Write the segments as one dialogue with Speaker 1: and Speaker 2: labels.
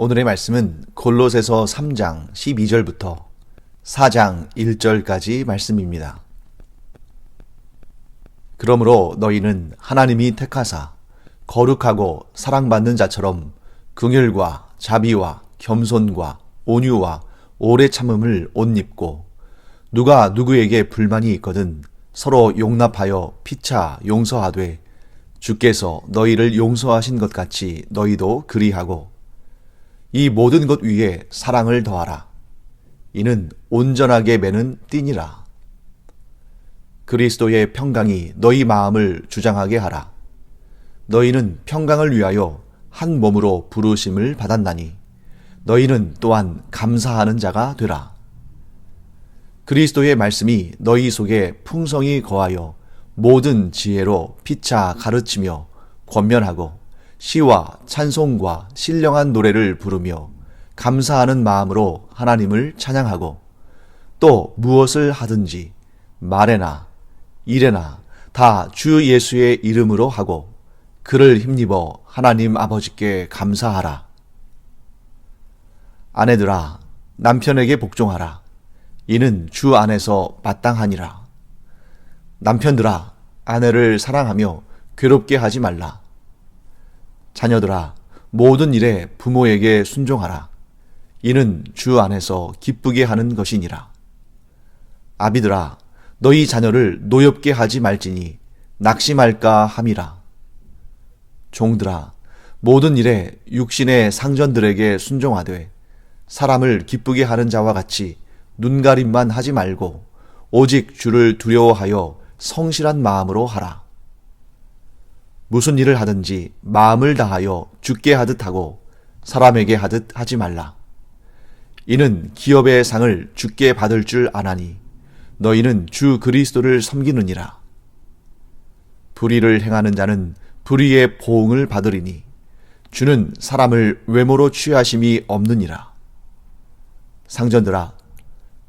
Speaker 1: 오늘의 말씀은 골로새서 3장 12절부터 4장 1절까지 말씀입니다. 그러므로 너희는 하나님이 택하사 거룩하고 사랑받는 자처럼 긍휼과 자비와 겸손과 온유와 오래 참음을 옷 입고 누가 누구에게 불만이 있거든 서로 용납하여 피차 용서하되 주께서 너희를 용서하신 것 같이 너희도 그리하고 이 모든 것 위에 사랑을 더하라. 이는 온전하게 매는 띠니라. 그리스도의 평강이 너희 마음을 주장하게 하라. 너희는 평강을 위하여 한 몸으로 부르심을 받았나니 너희는 또한 감사하는 자가 되라. 그리스도의 말씀이 너희 속에 풍성히 거하여 모든 지혜로 피차 가르치며 권면하고 시와 찬송과 신령한 노래를 부르며 감사하는 마음으로 하나님을 찬양하고 또 무엇을 하든지 말에나 일에나 다 주 예수의 이름으로 하고 그를 힘입어 하나님 아버지께 감사하라. 아내들아 남편에게 복종하라. 이는 주 안에서 마땅하니라. 남편들아 아내를 사랑하며 괴롭게 하지 말라. 자녀들아 모든 일에 부모에게 순종하라. 이는 주 안에서 기쁘게 하는 것이니라. 아비들아 너희 자녀를 노엽게 하지 말지니 낙심할까 함이라. 종들아 모든 일에 육신의 상전들에게 순종하되 사람을 기쁘게 하는 자와 같이 눈가림만 하지 말고 오직 주를 두려워하여 성실한 마음으로 하라. 무슨 일을 하든지 마음을 다하여 주께 하듯 하고 사람에게 하듯 하지 말라. 이는 기업의 상을 주께 받을 줄 아나니 너희는 주 그리스도를 섬기느니라. 불의를 행하는 자는 불의의 보응을 받으리니 주는 사람을 외모로 취하심이 없느니라. 상전들아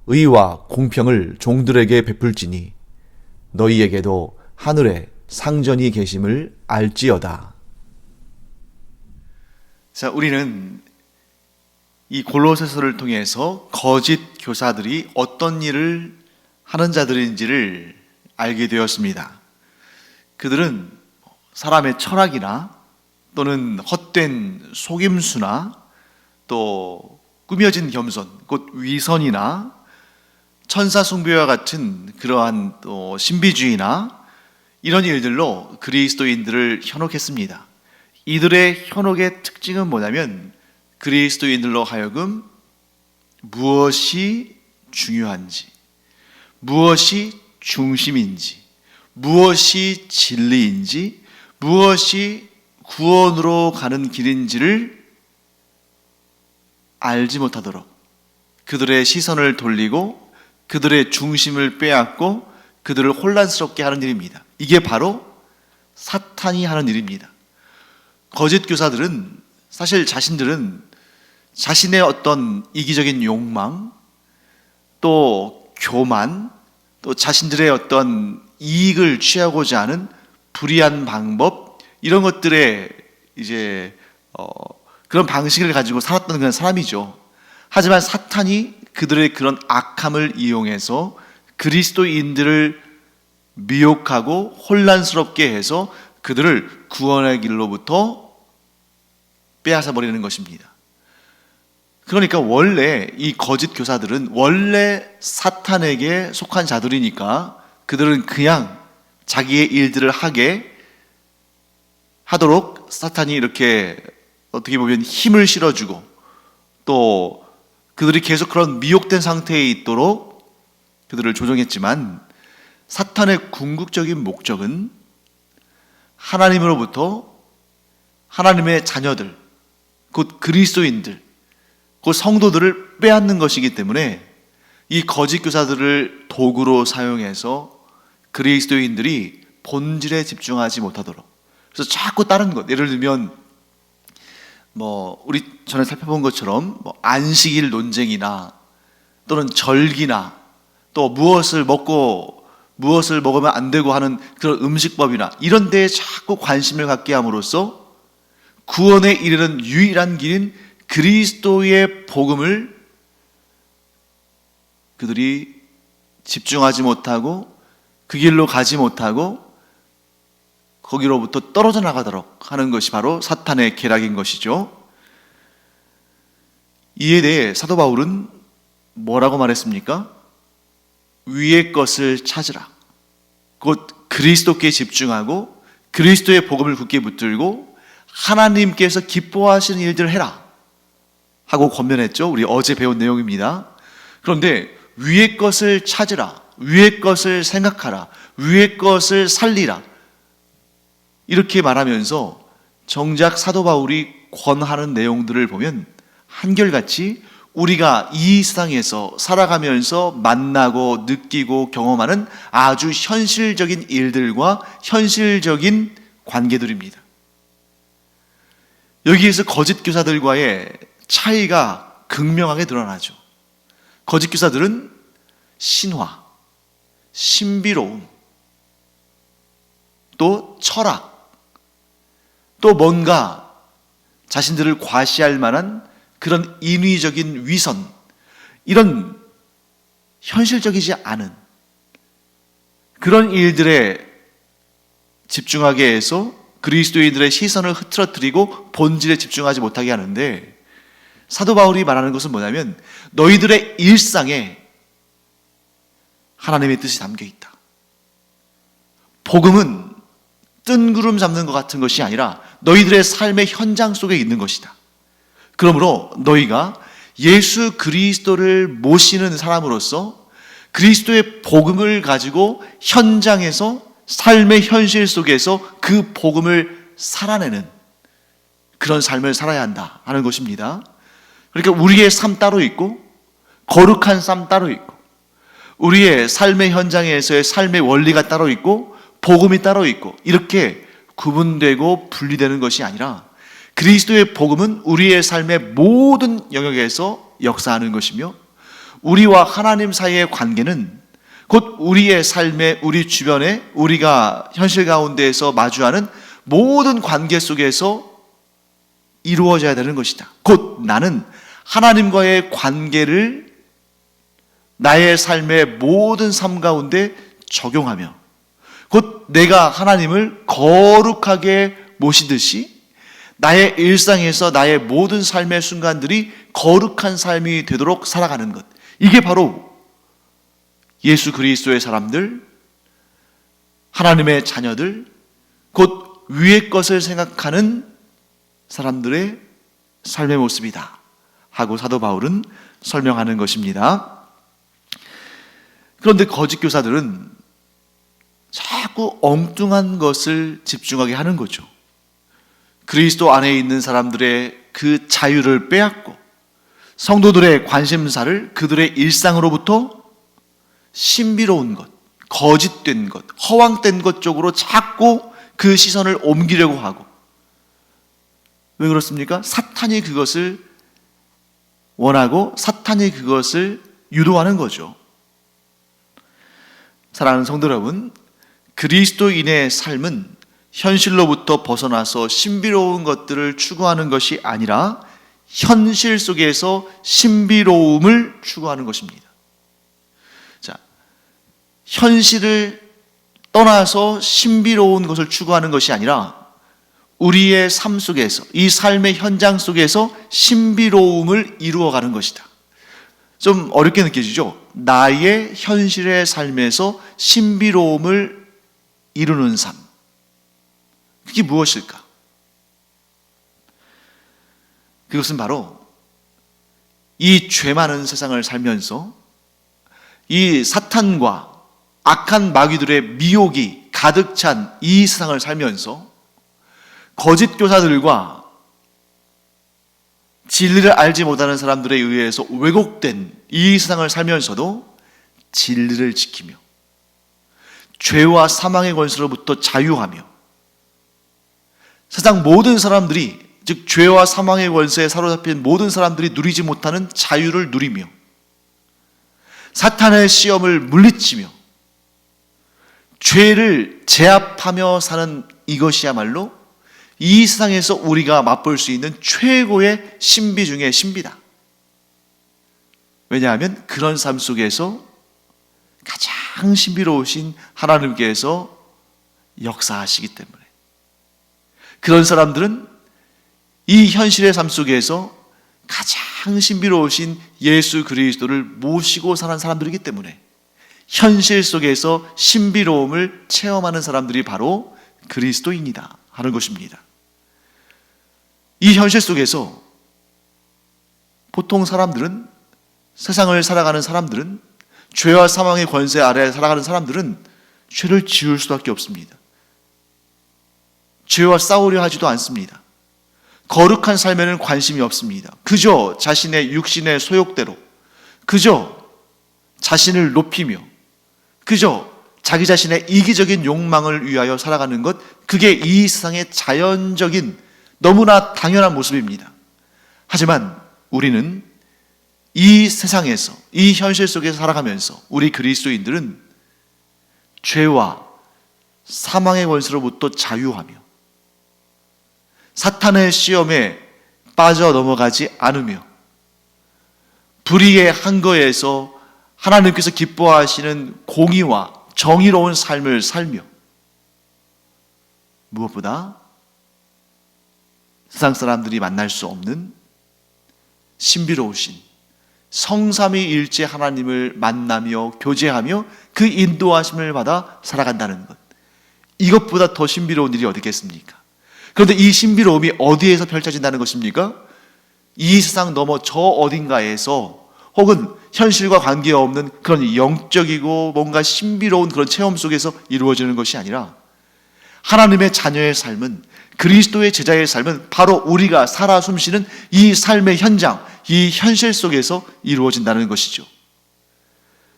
Speaker 1: 의와 공평을 종들에게 베풀지니 너희에게도 하늘에 상전이 계심을 알지어다. 자, 우리는 이 골로새서를 통해서 거짓 교사들이 어떤 일을 하는 자들인지를 알게 되었습니다. 그들은 사람의 철학이나 또는 헛된 속임수나 또 꾸며진 겸손, 곧 위선이나 천사 숭배와 같은 그러한 또 신비주의나 이런 일들로 그리스도인들을 현혹했습니다. 이들의 현혹의 특징은 뭐냐면 그리스도인들로 하여금 무엇이 중요한지, 무엇이 중심인지, 무엇이 진리인지, 무엇이 구원으로 가는 길인지를 알지 못하도록 그들의 시선을 돌리고 그들의 중심을 빼앗고 그들을 혼란스럽게 하는 일입니다. 이게 바로 사탄이 하는 일입니다. 거짓 교사들은 사실 자신들은 자신의 어떤 이기적인 욕망, 또 교만, 또 자신들의 어떤 이익을 취하고자 하는 불의한 방법, 이런 것들에 이제 그런 방식을 가지고 살았던 그런 사람이죠. 하지만 사탄이 그들의 그런 악함을 이용해서 그리스도인들을 미혹하고 혼란스럽게 해서 그들을 구원의 길로부터 빼앗아 버리는 것입니다. 그러니까 원래 이 거짓 교사들은 원래 사탄에게 속한 자들이니까 그들은 그냥 자기의 일들을 하도록 사탄이 이렇게 어떻게 보면 힘을 실어주고 또 그들이 계속 그런 미혹된 상태에 있도록 그들을 조종했지만 사탄의 궁극적인 목적은 하나님으로부터 하나님의 자녀들, 곧 그리스도인들, 곧 성도들을 빼앗는 것이기 때문에 이 거짓 교사들을 도구로 사용해서 그리스도인들이 본질에 집중하지 못하도록, 그래서 자꾸 다른 것, 예를 들면 우리 전에 살펴본 것처럼 안식일 논쟁이나 또는 절기나 또 무엇을 먹으면 안 되고 하는 그런 음식법이나 이런 데에 자꾸 관심을 갖게 함으로써 구원에 이르는 유일한 길인 그리스도의 복음을 그들이 집중하지 못하고 그 길로 가지 못하고 거기로부터 떨어져 나가도록 하는 것이 바로 사탄의 계략인 것이죠. 이에 대해 사도 바울은 뭐라고 말했습니까? 위의 것을 찾으라. 곧 그리스도께 집중하고 그리스도의 복음을 굳게 붙들고 하나님께서 기뻐하시는 일들을 해라 하고 권면했죠. 우리 어제 배운 내용입니다. 그런데 위의 것을 찾으라, 위의 것을 생각하라, 위의 것을 살리라, 이렇게 말하면서 정작 사도 바울이 권하는 내용들을 보면 한결같이 우리가 이 세상에서 살아가면서 만나고 느끼고 경험하는 아주 현실적인 일들과 현실적인 관계들입니다. 여기에서 거짓 교사들과의 차이가 극명하게 드러나죠. 거짓 교사들은 신화, 신비로움, 또 철학, 또 뭔가 자신들을 과시할 만한 그런 인위적인 위선, 이런 현실적이지 않은 그런 일들에 집중하게 해서 그리스도인들의 시선을 흐트러뜨리고 본질에 집중하지 못하게 하는데, 사도 바울이 말하는 것은 뭐냐면 너희들의 일상에 하나님의 뜻이 담겨 있다. 복음은 뜬구름 잡는 것 같은 것이 아니라 너희들의 삶의 현장 속에 있는 것이다. 그러므로 너희가 예수 그리스도를 모시는 사람으로서 그리스도의 복음을 가지고 현장에서 삶의 현실 속에서 그 복음을 살아내는 그런 삶을 살아야 한다 하는 것입니다. 그러니까 우리의 삶 따로 있고 거룩한 삶 따로 있고 우리의 삶의 현장에서의 삶의 원리가 따로 있고 복음이 따로 있고 이렇게 구분되고 분리되는 것이 아니라 그리스도의 복음은 우리의 삶의 모든 영역에서 역사하는 것이며 우리와 하나님 사이의 관계는 곧 우리의 삶에 우리 주변에 우리가 현실 가운데에서 마주하는 모든 관계 속에서 이루어져야 되는 것이다. 곧 나는 하나님과의 관계를 나의 삶의 모든 삶 가운데 적용하며 곧 내가 하나님을 거룩하게 모시듯이 나의 일상에서 나의 모든 삶의 순간들이 거룩한 삶이 되도록 살아가는 것, 이게 바로 예수 그리스도의 사람들, 하나님의 자녀들, 곧 위의 것을 생각하는 사람들의 삶의 모습이다 하고 사도 바울은 설명하는 것입니다. 그런데 거짓 교사들은 자꾸 엉뚱한 것을 집중하게 하는 거죠. 그리스도 안에 있는 사람들의 그 자유를 빼앗고 성도들의 관심사를 그들의 일상으로부터 신비로운 것, 거짓된 것, 허황된 것 쪽으로 자꾸 그 시선을 옮기려고 하고, 왜 그렇습니까? 사탄이 그것을 원하고 사탄이 그것을 유도하는 거죠. 사랑하는 성도 여러분, 그리스도인의 삶은 현실로부터 벗어나서 신비로운 것들을 추구하는 것이 아니라 현실 속에서 신비로움을 추구하는 것입니다. 자, 현실을 떠나서 신비로운 것을 추구하는 것이 아니라 우리의 삶 속에서, 이 삶의 현장 속에서 신비로움을 이루어가는 것이다. 좀 어렵게 느껴지죠? 나의 현실의 삶에서 신비로움을 이루는 삶. 그게 무엇일까? 그것은 바로 이 죄 많은 세상을 살면서 이 사탄과 악한 마귀들의 미혹이 가득 찬 이 세상을 살면서 거짓 교사들과 진리를 알지 못하는 사람들에 의해서 왜곡된 이 세상을 살면서도 진리를 지키며 죄와 사망의 권세로부터 자유하며 세상 모든 사람들이, 즉 죄와 사망의 권세에 사로잡힌 모든 사람들이 누리지 못하는 자유를 누리며 사탄의 시험을 물리치며 죄를 제압하며 사는 이것이야말로 이 세상에서 우리가 맛볼 수 있는 최고의 신비 중의 신비다. 왜냐하면 그런 삶 속에서 가장 신비로우신 하나님께서 역사하시기 때문에, 그런 사람들은 이 현실의 삶 속에서 가장 신비로우신 예수 그리스도를 모시고 사는 사람들이기 때문에 현실 속에서 신비로움을 체험하는 사람들이 바로 그리스도인이다 하는 것입니다. 이 현실 속에서 보통 사람들은, 세상을 살아가는 사람들은, 죄와 사망의 권세 아래 살아가는 사람들은 죄를 지을 수밖에 없습니다. 죄와 싸우려 하지도 않습니다. 거룩한 삶에는 관심이 없습니다. 그저 자신의 육신의 소욕대로, 그저 자신을 높이며, 그저 자기 자신의 이기적인 욕망을 위하여 살아가는 것, 그게 이 세상의 자연적인 너무나 당연한 모습입니다. 하지만 우리는 이 세상에서, 이 현실 속에서 살아가면서 우리 그리스도인들은 죄와 사망의 권세로부터 자유하며 사탄의 시험에 빠져 넘어가지 않으며 불의의 한거에서 하나님께서 기뻐하시는 공의와 정의로운 삶을 살며, 무엇보다 세상 사람들이 만날 수 없는 신비로우신 성삼위일체 하나님을 만나며 교제하며 그 인도하심을 받아 살아간다는 것, 이것보다 더 신비로운 일이 어디 있겠습니까? 그런데 이 신비로움이 어디에서 펼쳐진다는 것입니까? 이 세상 너머 저 어딘가에서, 혹은 현실과 관계없는 그런 영적이고 뭔가 신비로운 그런 체험 속에서 이루어지는 것이 아니라, 하나님의 자녀의 삶은, 그리스도의 제자의 삶은 바로 우리가 살아 숨쉬는 이 삶의 현장, 이 현실 속에서 이루어진다는 것이죠.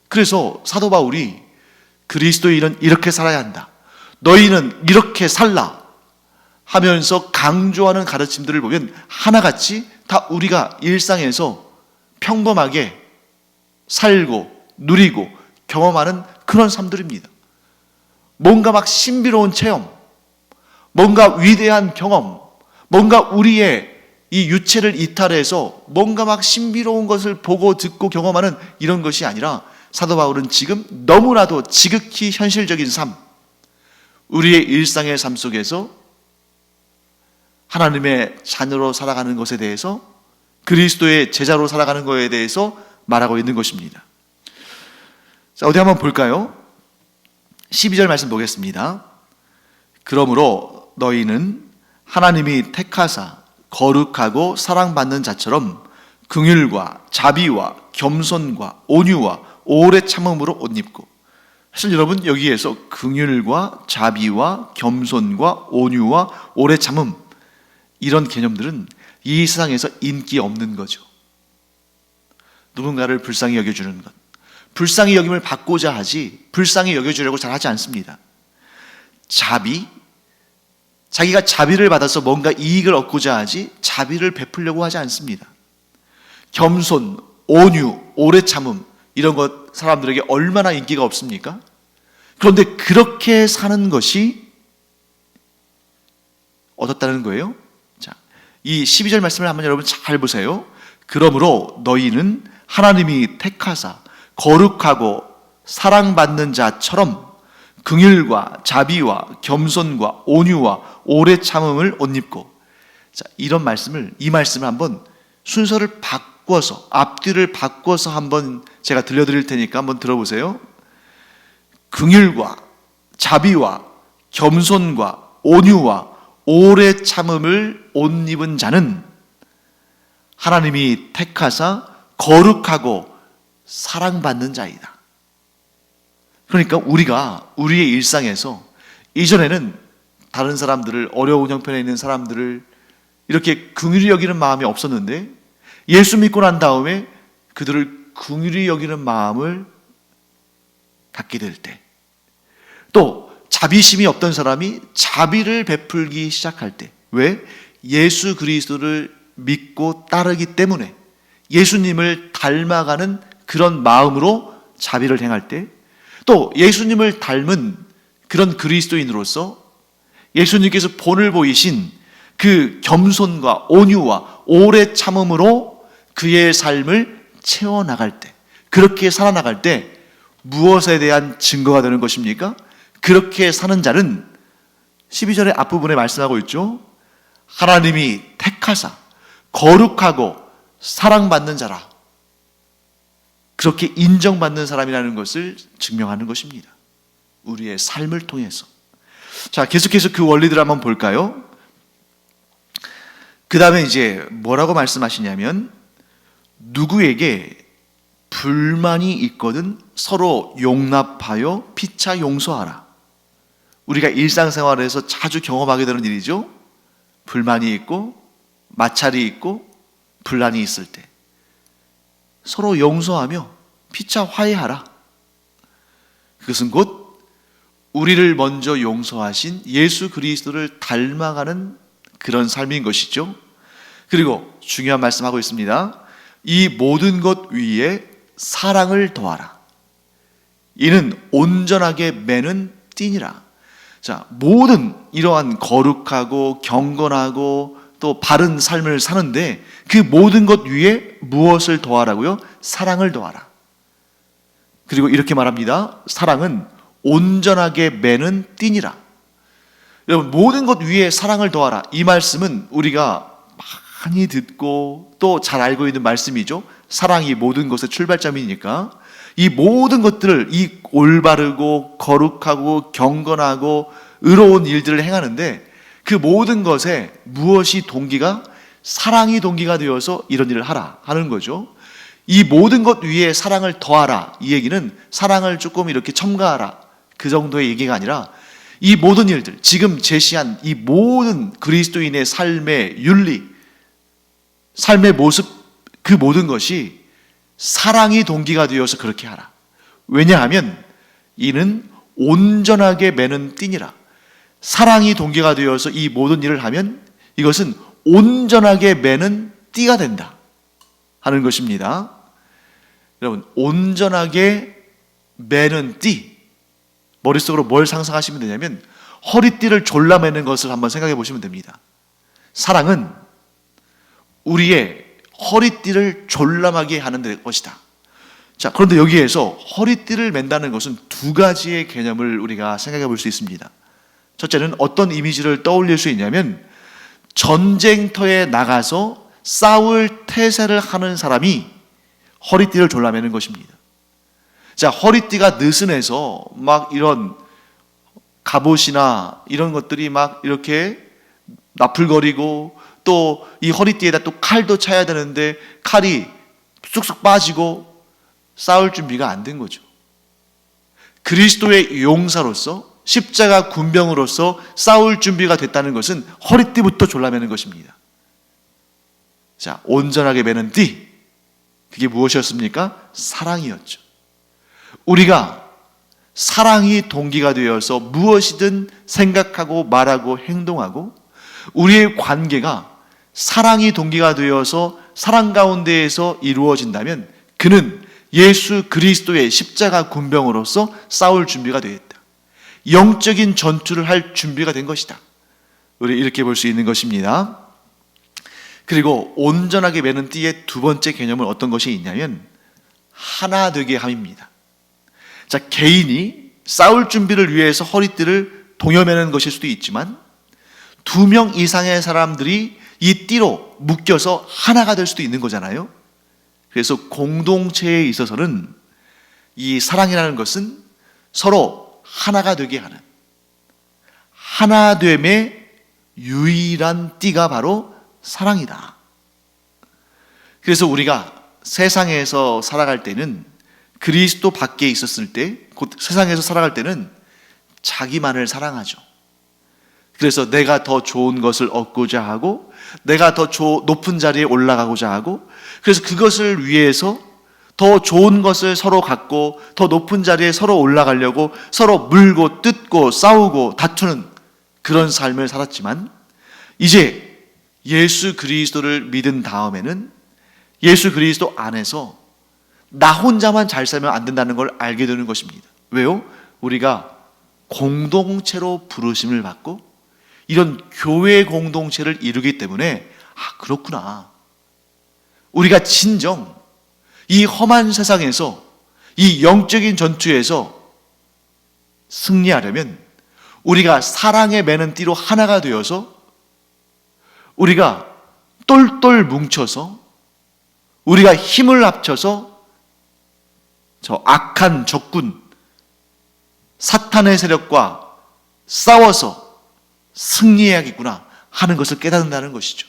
Speaker 1: 그래서 사도 바울이 그리스도인은 이렇게 살아야 한다, 너희는 이렇게 살라 하면서 강조하는 가르침들을 보면 하나같이 다 우리가 일상에서 평범하게 살고 누리고 경험하는 그런 삶들입니다. 뭔가 막 신비로운 체험, 뭔가 위대한 경험, 뭔가 우리의 이 유체를 이탈해서 뭔가 막 신비로운 것을 보고 듣고 경험하는 이런 것이 아니라, 사도 바울은 지금 너무나도 지극히 현실적인 삶, 우리의 일상의 삶 속에서 하나님의 자녀로 살아가는 것에 대해서, 그리스도의 제자로 살아가는 것에 대해서 말하고 있는 것입니다. 자, 어디 한번 볼까요? 12절 말씀 보겠습니다. 그러므로 너희는 하나님이 택하사 거룩하고 사랑받는 자처럼 긍휼과 자비와 겸손과 온유와 오래 참음으로 옷 입고. 사실 여러분, 여기에서 긍휼과 자비와 겸손과 온유와 오래 참음, 이런 개념들은 이 세상에서 인기 없는 거죠. 누군가를 불쌍히 여겨주는 것, 불쌍히 여김을 받고자 하지 불쌍히 여겨주려고 잘 하지 않습니다. 자비, 자기가 자비를 받아서 뭔가 이익을 얻고자 하지 자비를 베풀려고 하지 않습니다. 겸손, 온유, 오래 참음, 이런 것 사람들에게 얼마나 인기가 없습니까? 그런데 그렇게 사는 것이 어떻다는 거예요? 자, 이 12절 말씀을 한번 여러분 잘 보세요. 그러므로 너희는 하나님이 택하사 거룩하고 사랑받는 자처럼 긍휼과 자비와 겸손과 온유와 오래 참음을 옷 입고. 자, 이 말씀을 한번 순서를 바꿔서, 앞뒤를 바꿔서 한번 제가 들려드릴 테니까 한번 들어보세요. 긍휼과 자비와 겸손과 온유와 오래 참음을 옷 입은 자는 하나님이 택하사 거룩하고 사랑받는 자이다. 그러니까 우리가 우리의 일상에서 이전에는 다른 사람들을, 어려운 형편에 있는 사람들을 이렇게 긍휼히 여기는 마음이 없었는데, 예수 믿고 난 다음에 그들을 긍휼히 여기는 마음을 갖게 될 때, 또 자비심이 없던 사람이 자비를 베풀기 시작할 때, 왜? 예수 그리스도를 믿고 따르기 때문에 예수님을 닮아가는 그런 마음으로 자비를 행할 때, 또 예수님을 닮은 그런 그리스도인으로서 예수님께서 본을 보이신 그 겸손과 온유와 오래 참음으로 그의 삶을 채워나갈 때, 그렇게 살아나갈 때 무엇에 대한 증거가 되는 것입니까? 그렇게 사는 자는 12절의 앞부분에 말씀하고 있죠. 하나님이 택하사 거룩하고 사랑받는 자라, 그렇게 인정받는 사람이라는 것을 증명하는 것입니다. 우리의 삶을 통해서. 자, 계속해서 그 원리들을 한번 볼까요? 그 다음에 이제 뭐라고 말씀하시냐면, 누구에게 불만이 있거든 서로 용납하여 피차 용서하라. 우리가 일상생활에서 자주 경험하게 되는 일이죠. 불만이 있고 마찰이 있고 분란이 있을 때 서로 용서하며 피차 화해하라. 그것은 곧 우리를 먼저 용서하신 예수 그리스도를 닮아가는 그런 삶인 것이죠. 그리고 중요한 말씀하고 있습니다. 이 모든 것 위에 사랑을 더하라. 이는 온전하게 매는 띠니라. 자, 모든 이러한 거룩하고 경건하고 또 바른 삶을 사는데 그 모든 것 위에 무엇을 더하라고요? 사랑을 더하라. 그리고 이렇게 말합니다. 사랑은 온전하게 매는 띠니라. 여러분, 모든 것 위에 사랑을 더하라. 이 말씀은 우리가 많이 듣고 또 잘 알고 있는 말씀이죠. 사랑이 모든 것의 출발점이니까 이 모든 것들을, 이 올바르고 거룩하고 경건하고 의로운 일들을 행하는데 그 모든 것에 무엇이 동기가? 사랑이 동기가 되어서 이런 일을 하라 하는 거죠. 이 모든 것 위에 사랑을 더하라, 이 얘기는 사랑을 조금 이렇게 첨가하라, 그 정도의 얘기가 아니라 이 모든 일들, 지금 제시한 이 모든 그리스도인의 삶의 윤리, 삶의 모습, 그 모든 것이 사랑이 동기가 되어서 그렇게 하라. 왜냐하면 이는 온전하게 매는 띠니라. 사랑이 동기가 되어서 이 모든 일을 하면 이것은 온전하게 매는 띠가 된다 하는 것입니다. 여러분, 온전하게 매는 띠, 머릿속으로 뭘 상상하시면 되냐면 허리띠를 졸라매는 것을 한번 생각해 보시면 됩니다. 사랑은 우리의 허리띠를 졸라매게 하는 것이다. 자, 그런데 여기에서 허리띠를 맨다는 것은 두 가지의 개념을 우리가 생각해 볼 수 있습니다. 첫째는 어떤 이미지를 떠올릴 수 있냐면 전쟁터에 나가서 싸울 태세를 하는 사람이 허리띠를 졸라매는 것입니다. 자, 허리띠가 느슨해서 막 이런 갑옷이나 이런 것들이 막 이렇게 나풀거리고 또 이 허리띠에다 또 칼도 차야 되는데 칼이 쑥쑥 빠지고 싸울 준비가 안 된 거죠. 그리스도의 용사로서, 십자가 군병으로서 싸울 준비가 됐다는 것은 허리띠부터 졸라매는 것입니다. 자, 온전하게 매는 띠, 그게 무엇이었습니까? 사랑이었죠. 우리가 사랑이 동기가 되어서 무엇이든 생각하고 말하고 행동하고 우리의 관계가 사랑이 동기가 되어서 사랑 가운데에서 이루어진다면 그는 예수 그리스도의 십자가 군병으로서 싸울 준비가 되었다. 영적인 전투를 할 준비가 된 것이다. 우리 이렇게 볼 수 있는 것입니다. 그리고 온전하게 매는 띠의 두 번째 개념은 어떤 것이 있냐면 하나 되게 함입니다. 자, 개인이 싸울 준비를 위해서 허리띠를 동여매는 것일 수도 있지만 2명 이상의 사람들이 이 띠로 묶여서 하나가 될 수도 있는 거잖아요. 그래서 공동체에 있어서는 이 사랑이라는 것은 서로 하나가 되게 하는, 하나됨의 유일한 띠가 바로 사랑이다. 그래서 우리가 세상에서 살아갈 때는, 그리스도 밖에 있었을 때, 곧 세상에서 살아갈 때는 자기만을 사랑하죠. 그래서 내가 더 좋은 것을 얻고자 하고 내가 더 높은 자리에 올라가고자 하고, 그래서 그것을 위해서 더 좋은 것을 서로 갖고 더 높은 자리에 서로 올라가려고 서로 물고 뜯고 싸우고 다투는 그런 삶을 살았지만, 이제 예수 그리스도를 믿은 다음에는 예수 그리스도 안에서 나 혼자만 잘 살면 안 된다는 걸 알게 되는 것입니다. 왜요? 우리가 공동체로 부르심을 받고 이런 교회 공동체를 이루기 때문에 그렇구나. 우리가 진정 이 험한 세상에서 이 영적인 전투에서 승리하려면 우리가 사랑의 매는 띠로 하나가 되어서 우리가 똘똘 뭉쳐서 우리가 힘을 합쳐서 저 악한 적군 사탄의 세력과 싸워서 승리해야겠구나 하는 것을 깨닫는다는 것이죠.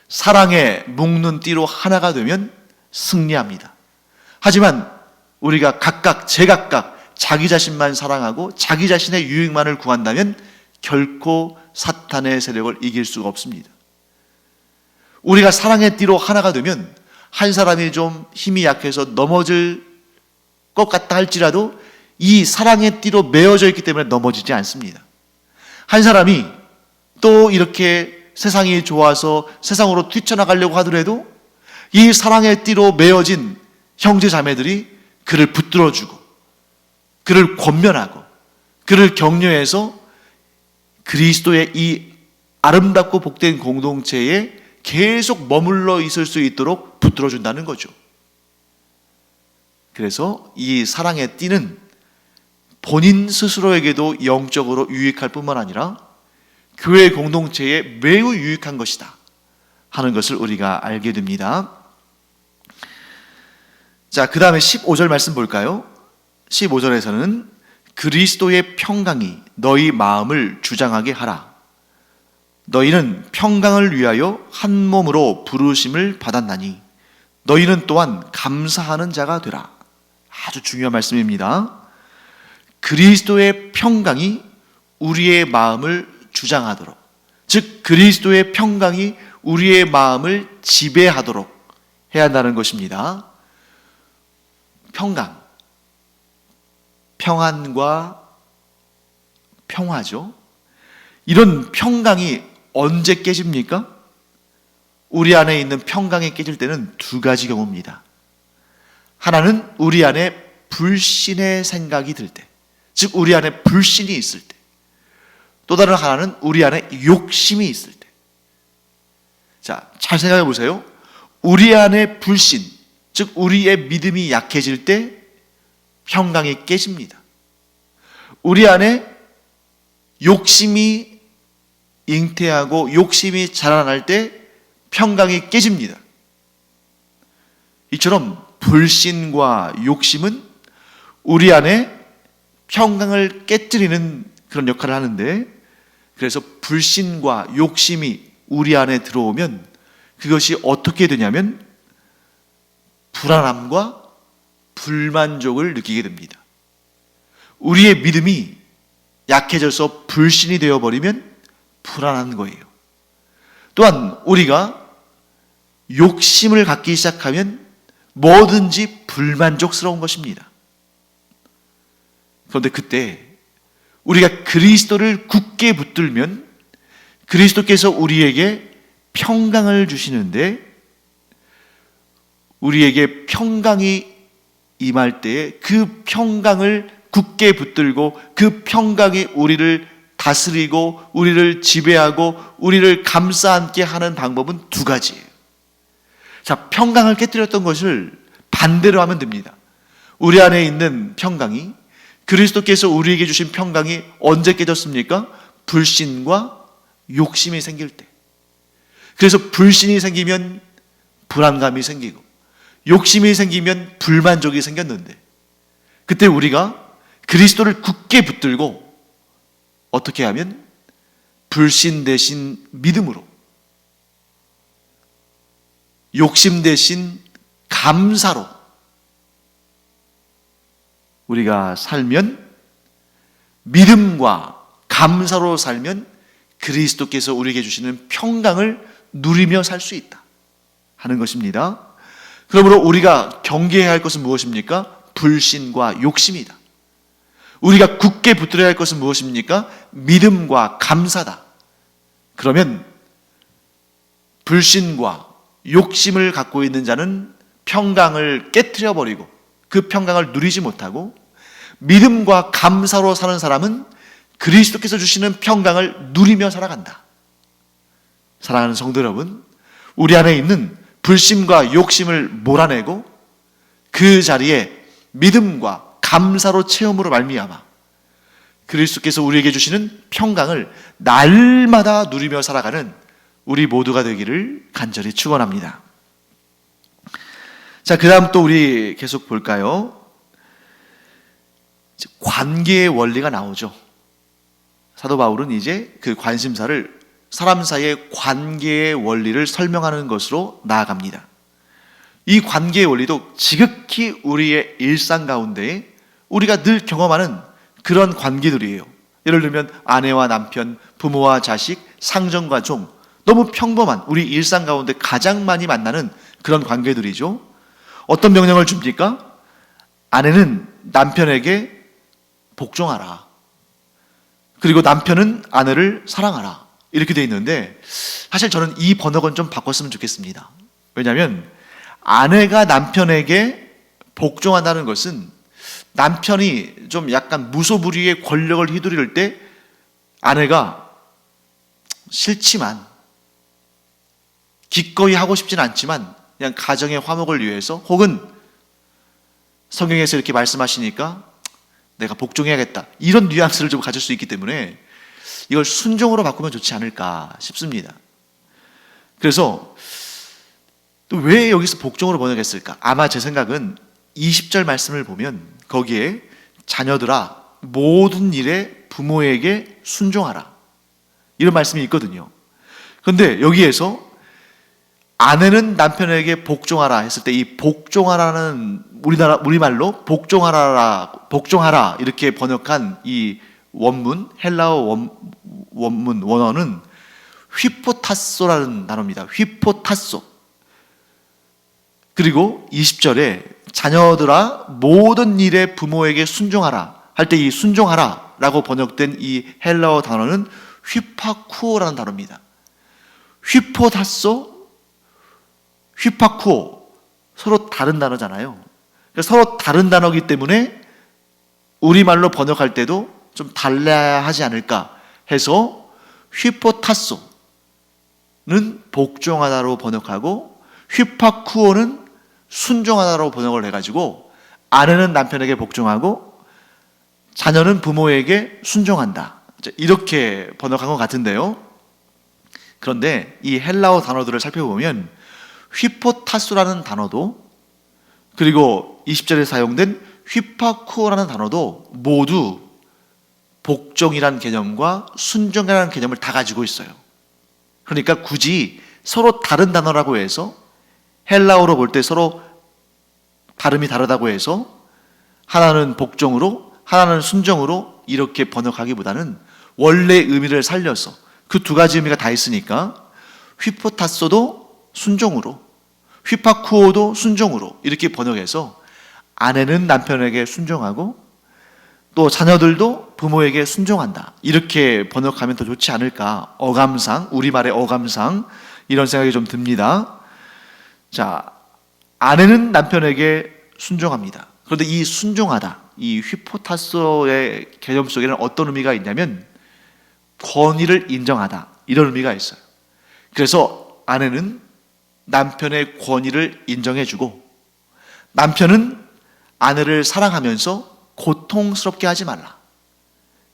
Speaker 1: 사랑에 묶는 띠로 하나가 되면 승리합니다. 하지만 우리가 각각 제각각 자기 자신만 사랑하고 자기 자신의 유익만을 구한다면 결코 사탄의 세력을 이길 수가 없습니다. 우리가 사랑의 띠로 하나가 되면 한 사람이 좀 힘이 약해서 넘어질 것 같다 할지라도 이 사랑의 띠로 메어져 있기 때문에 넘어지지 않습니다. 한 사람이 또 이렇게 세상이 좋아서 세상으로 뛰쳐나가려고 하더라도 이 사랑의 띠로 메어진 형제 자매들이 그를 붙들어주고 그를 권면하고 그를 격려해서 그리스도의 이 아름답고 복된 공동체에 계속 머물러 있을 수 있도록 붙들어준다는 거죠. 그래서 이 사랑의 띠는 본인 스스로에게도 영적으로 유익할 뿐만 아니라 교회 공동체에 매우 유익한 것이다 하는 것을 우리가 알게 됩니다. 자, 그 다음에 15절 말씀 볼까요? 15절에서는 그리스도의 평강이 너희 마음을 주장하게 하라. 너희는 평강을 위하여 한 몸으로 부르심을 받았나니 너희는 또한 감사하는 자가 되라. 아주 중요한 말씀입니다. 그리스도의 평강이 우리의 마음을 주장하도록, 즉 그리스도의 평강이 우리의 마음을 지배하도록 해야 한다는 것입니다. 평강, 평안과 평화죠. 이런 평강이 언제 깨집니까? 우리 안에 있는 평강이 깨질 때는 두 가지 경우입니다. 하나는 우리 안에 불신의 생각이 들 때, 즉 우리 안에 불신이 있을 때, 또 다른 하나는 우리 안에 욕심이 있을 때. 자, 잘 생각해 보세요. 우리 안에 불신, 즉 우리의 믿음이 약해질 때 평강이 깨집니다. 우리 안에 욕심이 잉태하고 욕심이 자라날 때 평강이 깨집니다. 이처럼 불신과 욕심은 우리 안에 평강을 깨뜨리는 그런 역할을 하는데, 그래서 불신과 욕심이 우리 안에 들어오면 그것이 어떻게 되냐면 불안함과 불만족을 느끼게 됩니다. 우리의 믿음이 약해져서 불신이 되어버리면 불안한 거예요. 또한 우리가 욕심을 갖기 시작하면 뭐든지 불만족스러운 것입니다. 그런데 그때 우리가 그리스도를 굳게 붙들면 그리스도께서 우리에게 평강을 주시는데, 우리에게 평강이 임할 때에 그 평강을 굳게 붙들고 그 평강이 우리를 다스리고 우리를 지배하고 우리를 감싸 안게 하는 방법은 두 가지예요. 자, 평강을 깨뜨렸던 것을 반대로 하면 됩니다. 우리 안에 있는 평강이, 그리스도께서 우리에게 주신 평강이 언제 깨졌습니까? 불신과 욕심이 생길 때. 그래서 불신이 생기면 불안감이 생기고 욕심이 생기면 불만족이 생겼는데, 그때 우리가 그리스도를 굳게 붙들고 어떻게 하면 불신 대신 믿음으로, 욕심 대신 감사로 우리가 살면, 믿음과 감사로 살면 그리스도께서 우리에게 주시는 평강을 누리며 살 수 있다 하는 것입니다. 그러므로 우리가 경계해야 할 것은 무엇입니까? 불신과 욕심이다. 우리가 굳게 붙들어야 할 것은 무엇입니까? 믿음과 감사다. 그러면 불신과 욕심을 갖고 있는 자는 평강을 깨트려 버리고 그 평강을 누리지 못하고, 믿음과 감사로 사는 사람은 그리스도께서 주시는 평강을 누리며 살아간다. 사랑하는 성도 여러분, 우리 안에 있는 불심과 욕심을 몰아내고 그 자리에 믿음과 감사로 체험으로 말미암아 그리스도께서 우리에게 주시는 평강을 날마다 누리며 살아가는 우리 모두가 되기를 간절히 축원합니다. 자, 그 다음 또 우리 계속 볼까요? 관계의 원리가 나오죠. 사도 바울은 이제 그 관심사를 사람 사이의 관계의 원리를 설명하는 것으로 나아갑니다. 이 관계의 원리도 지극히 우리의 일상 가운데 우리가 늘 경험하는 그런 관계들이에요. 예를 들면 아내와 남편, 부모와 자식, 상전과 종, 너무 평범한 우리 일상 가운데 가장 많이 만나는 그런 관계들이죠. 어떤 명령을 줍니까? 아내는 남편에게 복종하라. 그리고 남편은 아내를 사랑하라. 이렇게 돼 있는데 사실 저는 이 번역은 좀 바꿨으면 좋겠습니다. 왜냐하면 아내가 남편에게 복종한다는 것은 남편이 좀 약간 무소불위의 권력을 휘두를 때 아내가 싫지만 기꺼이 하고 싶진 않지만 그냥 가정의 화목을 위해서 혹은 성경에서 이렇게 말씀하시니까 내가 복종해야겠다 이런 뉘앙스를 좀 가질 수 있기 때문에 이걸 순종으로 바꾸면 좋지 않을까 싶습니다. 그래서 또 왜 여기서 복종으로 번역했을까? 아마 제 생각은 20절 말씀을 보면 거기에 자녀들아 모든 일에 부모에게 순종하라 이런 말씀이 있거든요. 그런데 여기에서 아내는 남편에게 복종하라 했을 때 이 복종하라는 우리말로 복종하라 이렇게 번역한 이 원문 헬라어 원문 원어는 휘포타소라는 단어입니다. 휘포타소. 그리고 20절에 자녀들아 모든 일에 부모에게 순종하라 할 때 이 순종하라 라고 번역된 이 헬라어 단어는 휘파쿠오라는 단어입니다. 휘포타소, 휘파쿠오 서로 다른 단어잖아요. 서로 다른 단어이기 때문에 우리말로 번역할 때도 좀 달라야 하지 않을까 해서 휘포타소는 복종하다로 번역하고 휘파쿠오는 순종하다로 번역을 해가지고 아내는 남편에게 복종하고 자녀는 부모에게 순종한다 이렇게 번역한 것 같은데요. 그런데 이 헬라어 단어들을 살펴보면 휘포타소라는 단어도 그리고 20절에 사용된 휘파쿠오라는 단어도 모두 복종이라는 개념과 순종이라는 개념을 다 가지고 있어요. 그러니까 굳이 서로 다른 단어라고 해서 헬라어로 볼 때 서로 발음이 다르다고 해서 하나는 복종으로 하나는 순종으로 이렇게 번역하기보다는 원래 의미를 살려서 그 두 가지 의미가 다 있으니까 휘포타소도 순종으로 휘파쿠오도 순종으로 이렇게 번역해서 아내는 남편에게 순종하고 또 자녀들도 부모에게 순종한다 이렇게 번역하면 더 좋지 않을까 어감상 우리말의 어감상 이런 생각이 좀 듭니다. 자, 아내는 남편에게 순종합니다. 그런데 이 순종하다, 이 휘포타소의 개념 속에는 어떤 의미가 있냐면 권위를 인정하다 이런 의미가 있어요. 그래서 아내는 남편의 권위를 인정해주고 남편은 아내를 사랑하면서 고통스럽게 하지 말라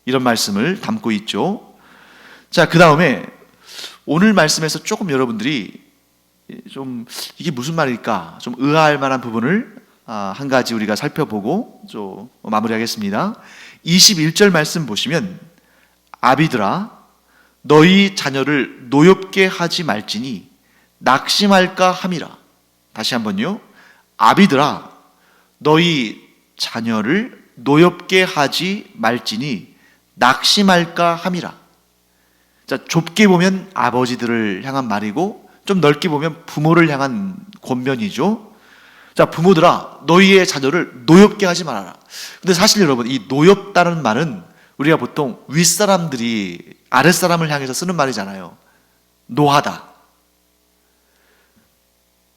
Speaker 1: 이런 말씀을 담고 있죠. 자, 그 다음에 오늘 말씀에서 조금 여러분들이 좀 이게 무슨 말일까 좀 의아할 만한 부분을 한 가지 우리가 살펴보고 좀 마무리하겠습니다. 21절 말씀 보시면 아비들아 너희 자녀를 노엽게 하지 말지니 낙심할까 함이라. 다시 한번요. 아비들아 너희 자녀를 노엽게 하지 말지니 낙심할까 함이라. 자, 좁게 보면 아버지들을 향한 말이고 좀 넓게 보면 부모를 향한 권면이죠. 자, 부모들아 너희의 자녀를 노엽게 하지 말아라. 근데 사실 여러분 이 노엽다는 말은 우리가 보통 윗사람들이 아랫사람을 향해서 쓰는 말이잖아요. 노하다.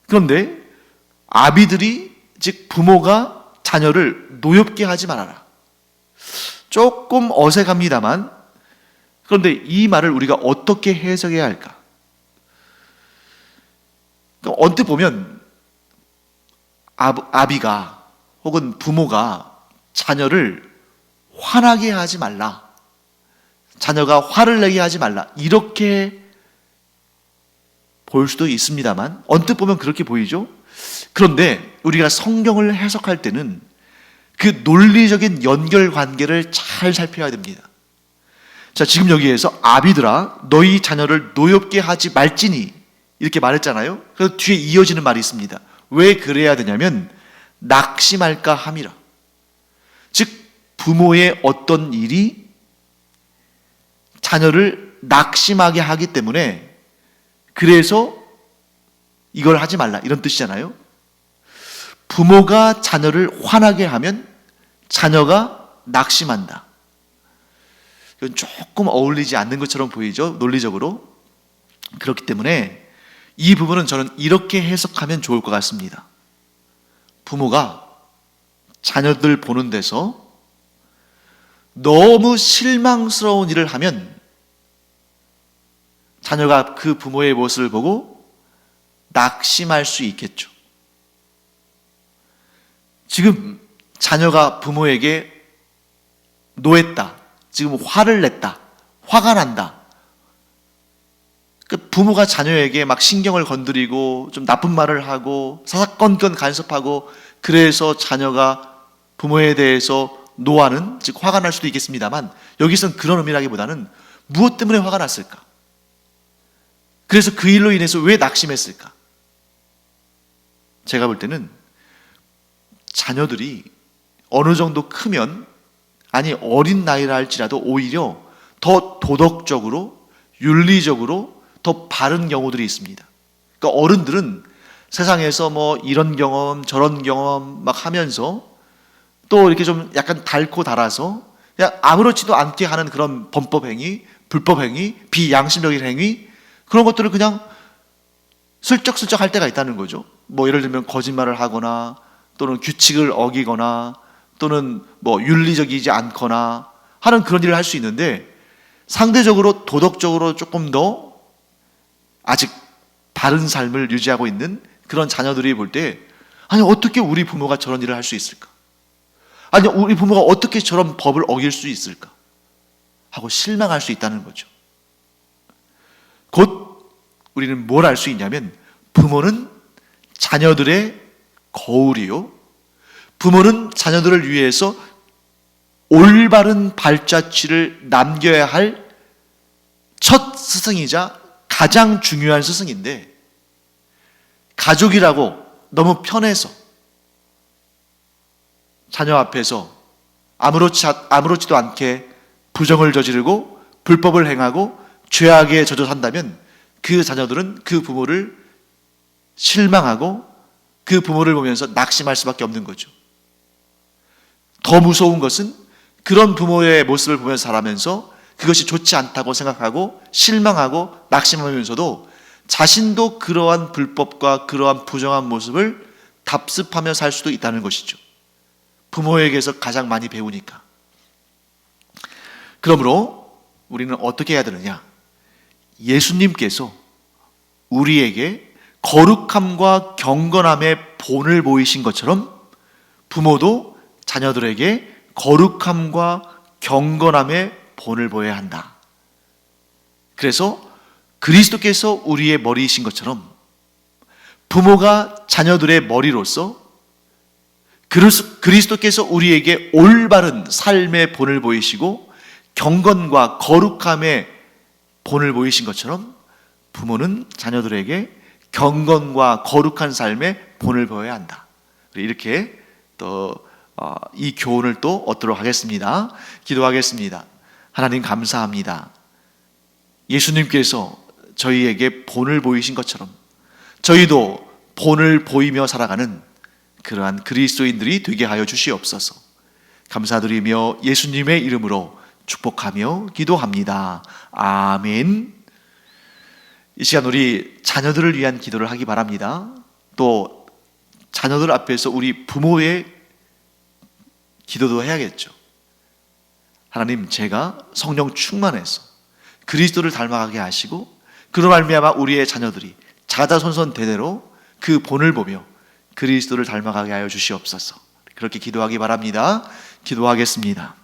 Speaker 1: 그런데 아비들이 즉 부모가 자녀를 노엽게 하지 말아라. 조금 어색합니다만 그런데 이 말을 우리가 어떻게 해석해야 할까? 언뜻 보면 아비가 혹은 부모가 자녀를 화나게 하지 말라, 자녀가 화를 내게 하지 말라, 이렇게 볼 수도 있습니다만, 언뜻 보면 그렇게 보이죠. 그런데 우리가 성경을 해석할 때는 그 논리적인 연결관계를 잘 살펴야 됩니다. 자, 지금 여기에서 아비들아 너희 자녀를 노엽게 하지 말지니 이렇게 말했잖아요. 그래서 뒤에 이어지는 말이 있습니다. 왜 그래야 되냐면 낙심할까 함이라. 즉 부모의 어떤 일이 자녀를 낙심하게 하기 때문에, 그래서 이걸 하지 말라, 이런 뜻이잖아요. 부모가 자녀를 화나게 하면 자녀가 낙심한다. 이건 조금 어울리지 않는 것처럼 보이죠, 논리적으로. 그렇기 때문에 이 부분은 저는 이렇게 해석하면 좋을 것 같습니다. 부모가 자녀들 보는 데서 너무 실망스러운 일을 하면 자녀가 그 부모의 모습을 보고 낙심할 수 있겠죠. 지금 자녀가 부모에게 노했다, 지금 화를 냈다, 화가 난다. 부모가 자녀에게 막 신경을 건드리고 좀 나쁜 말을 하고 사사건건 간섭하고, 그래서 자녀가 부모에 대해서 노하는, 즉 화가 날 수도 있겠습니다만, 여기서는 그런 의미라기보다는 무엇 때문에 화가 났을까? 그래서 그 일로 인해서 왜 낙심했을까? 제가 볼 때는 자녀들이 어느 정도 크면, 아니 어린 나이라 할지라도 오히려 더 도덕적으로, 윤리적으로 더 바른 경우들이 있습니다. 그러니까 어른들은 세상에서 뭐 이런 경험 저런 경험 막 하면서 또 이렇게 좀 약간 닳고 달아서 그냥 아무렇지도 않게 하는 그런 범법 행위, 불법 행위, 비양심적인 행위, 그런 것들을 그냥 슬쩍슬쩍 할 때가 있다는 거죠. 뭐 예를 들면 거짓말을 하거나, 또는 규칙을 어기거나, 또는 뭐 윤리적이지 않거나 하는 그런 일을 할 수 있는데, 상대적으로 도덕적으로 조금 더 아직 바른 삶을 유지하고 있는 그런 자녀들이 볼 때, 아니 어떻게 우리 부모가 저런 일을 할 수 있을까? 아니 우리 부모가 어떻게 저런 법을 어길 수 있을까? 하고 실망할 수 있다는 거죠. 곧 우리는 뭘 알 수 있냐면, 부모는 자녀들의 거울이요, 부모는 자녀들을 위해서 올바른 발자취를 남겨야 할 첫 스승이자 가장 중요한 스승인데, 가족이라고 너무 편해서 자녀 앞에서 아무렇지도 않게 부정을 저지르고 불법을 행하고 죄악에 젖어 산다면, 그 자녀들은 그 부모를 실망하고 그 부모를 보면서 낙심할 수밖에 없는 거죠. 더 무서운 것은 그런 부모의 모습을 보면서 살아면서 그것이 좋지 않다고 생각하고 실망하고 낙심하면서도 자신도 그러한 불법과 그러한 부정한 모습을 답습하며 살 수도 있다는 것이죠. 부모에게서 가장 많이 배우니까. 그러므로 우리는 어떻게 해야 되느냐? 예수님께서 우리에게 거룩함과 경건함의 본을 보이신 것처럼 부모도 자녀들에게 거룩함과 경건함의 본을 보여야 한다. 그래서 그리스도께서 우리의 머리이신 것처럼 부모가 자녀들의 머리로서 그리스도께서 우리에게 올바른 삶의 본을 보이시고 경건과 거룩함의 본을 보이신 것처럼 부모는 자녀들에게 경건과 거룩한 삶의 본을 보여야 한다. 이렇게 또 이 교훈을 또 얻도록 하겠습니다. 기도하겠습니다. 하나님 감사합니다. 예수님께서 저희에게 본을 보이신 것처럼 저희도 본을 보이며 살아가는 그러한 그리스도인들이 되게 하여 주시옵소서. 감사드리며 예수님의 이름으로 축복하며 기도합니다. 아멘. 이 시간 우리 자녀들을 위한 기도를 하기 바랍니다. 또 자녀들 앞에서 우리 부모의 기도도 해야겠죠. 하나님, 제가 성령 충만해서 그리스도를 닮아가게 하시고 그로 말미암아 우리의 자녀들이 자자손손 대대로 그 본을 보며 그리스도를 닮아가게 하여 주시옵소서. 그렇게 기도하기 바랍니다. 기도하겠습니다.